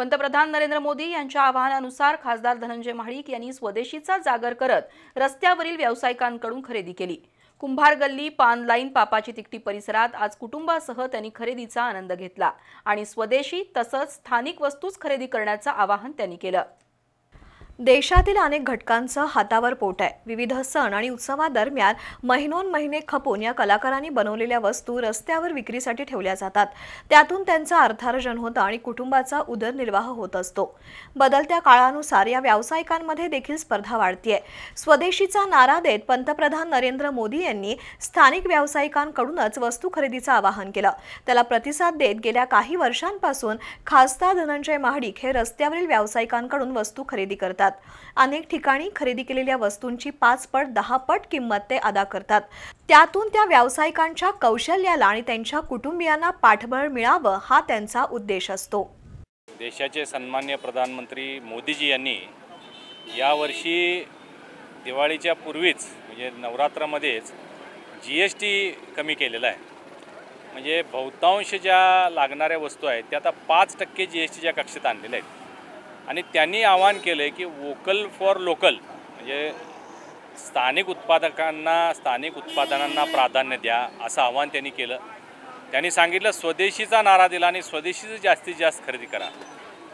पंतप्रधान नरेंद्र मोदी यांच्या आवाहनानुसार खासदार धनंजय महाडिक यांनी स्वदेशीचा जागर करत रस्त्यावरील व्यावसायिकांकडून खरेदी केली। कुंभार गल्ली, पान लाईन, पापाची तिकटी परिसरात आज कुटुंबासह त्यांनी खरेदीचा आनंद घेतला आणि स्वदेशी तसंच स्थानिक वस्तूच खरेदी करण्याचं आवाहन त्यांनी केलं। देशातील अनेक घटकांचं हातावर पोट आहे। विविध सण आणि उत्सवादरम्यान महिनोन महिने खपून या कलाकारांनी बनवलेल्या वस्तू रस्त्यावर विक्रीसाठी ठेवल्या जातात। त्यातून त्यांचा अर्थार्जन होतं आणि कुटुंबाचा उदरनिर्वाह होत असतो। बदलत्या काळानुसार या व्यावसायिकांमध्ये देखील स्पर्धा वाढतेय। स्वदेशीचा नारा देत पंतप्रधान नरेंद्र मोदी यांनी स्थानिक व्यावसायिकांकडूनच वस्तू खरेदीचं आवाहन केलं। त्याला प्रतिसाद देत गेल्या काही वर्षांपासून खासदार धनंजय महाडिक हे रस्त्यावरील व्यावसायिकांकडून वस्तू खरेदी करतात। अनेक ठिकाणी खरेदी केलेल्या वस्तूंची 5 पट 10 पट किंमत ते अदा करतात। त्यातून त्या व्यावसायिकांच्या कौशल्याला आणि त्यांच्या कुटुंबियांना पाठबळ मिळावं हा त्यांचा उद्देश असतो। देशाचे सन्माननीय प्रधानमंत्री मोदीजी यांनी यावर्षी दिवाळीच्या पूर्वीच म्हणजे नवरात्रामध्येच GST कमी केलेला आहे। म्हणजे बहुतांश ज्या लागणाऱ्या वस्तू आहेत त्या आता 5% GSTच्या कक्षेत आणलेल्या आहेत आणि त्यांनी आवाहन केले की वोकल फॉर लोकल म्हणजे स्थानिक उत्पादनांना प्राधान्य द्या असं आवाहन त्यांनी केलं। त्यांनी सांगितलं स्वदेशीचा नारा दिला आणि स्वदेशीचं जास्तीत जास्त खरेदी करा।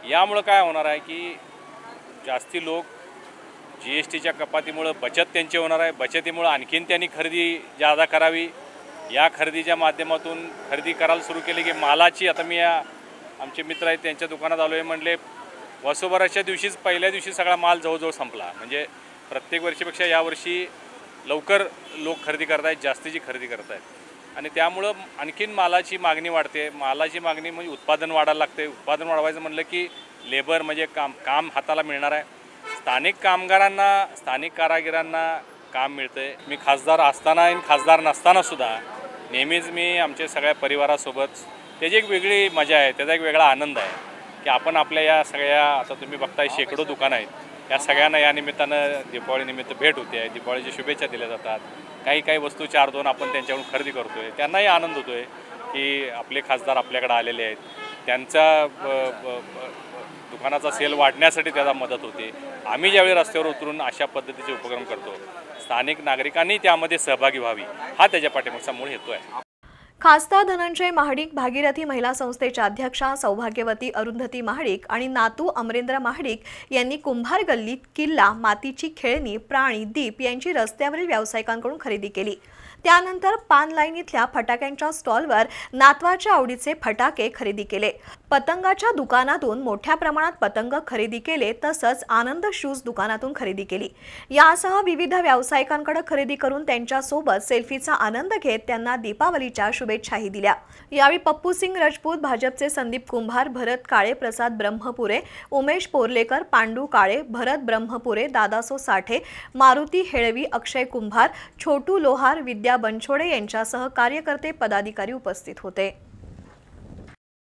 यामुळे काय होणार आहे की जास्ती लोक GSTच्या कपातीमुळे बचत त्यांची होणार आहे। बचतीमुळे आणखीन त्यांनी खरेदी जादा करावी। या खरेदीच्या माध्यमातून खरेदी करायला सुरू केली की मालाची आता मी आमचे मित्र आहेत त्यांच्या दुकानात आलो आहे म्हणले वर्षभराच्या दिवशीच पहिल्या दिवशी सगळा माल जवळजवळ संपला। म्हणजे प्रत्येक वर्षीपेक्षा यावर्षी लवकर लोक खरेदी करत आहेत, जास्तीची खरेदी करत आहेत आणि त्यामुळं आणखीन मालाची मागणी वाढते। मालाची मागणी म्हणजे उत्पादन वाढायला लागते। उत्पादन वाढवायचं म्हणलं की लेबर म्हणजे काम हाताला मिळणार आहे। स्थानिक कामगारांना, स्थानिक कारागिरांना काम मिळतंय। मी खासदार असताना आणि खासदार नसतानासुद्धा नेहमीच मी आमच्या सगळ्या परिवारासोबत त्याची एक वेगळी मजा आहे, त्याचा एक वेगळा आनंद आहे की आपण आपल्या या सगळ्या आता तुम्ही बघताय शेकडो दुकानं आहेत, या सगळ्यांना या निमित्तानं दिवाळीनिमित्त भेट होते आहे, दिवाळीच्या शुभेच्छा दिल्या जातात। काही वस्तू 4-2 आपण त्यांच्याकडून खरेदी करतो आहे। त्यांनाही आनंद होतो आहे की आपले खासदार आपल्याकडे आलेले आहेत, त्यांचा दुकानाचा सेल वाढण्यासाठी त्याला मदत होते। आम्ही ज्यावेळी रस्त्यावर उतरून अशा पद्धतीचे उपक्रम करतो स्थानिक नागरिकांनी त्यामध्ये सहभागी व्हावी हा त्याच्या पाठीमागचा मूळ हेतू आहे। खासदार धनंजय महाडिक, भागीरथी महिला संस्थेच्या अध्यक्षा सौभाग्यवती अरुंधती महाडिक आणि नातू अमरेंद्र महाडिक यांनी कुंभार गल्लीत किल्ला, मातीची खेळणी, प्राणी, दीप यांची रस्त्यावरील व्यावसायिकांकडून खरेदी केली। त्यानंतर पान लाईन इथल्या फटाक्यांच्या स्टॉलवर नातवाच्या आवडीचे फटाके खरेदी केले। पतंगाच्या दुकानातून मोठ्या प्रमाणात पतंग खरेदी केले, तसंच आनंद शूज दुकानातून खरेदी केली। यासह विविध व्यावसायिकांकडे खरेदी करून त्यांच्यासोबत सेल्फीचा आनंद घेत त्यांना दीपावलीच्या शुभेच्छाही दिल्या। यावेळी पप्पू सिंग राजपूत, भाजपचे संदीप कुंभार, भरत काळे, प्रसाद ब्रह्मपुरे, उमेश पोर्लेकर, पांडू काळे, भरत ब्रह्मपुरे, दादासो साठे, मारुती हेळवी, अक्षय कुंभार, छोटू लोहार, विद्या बनछोडे यांच्यासह कार्यकर्ते पदाधिकारी उपस्थित होते।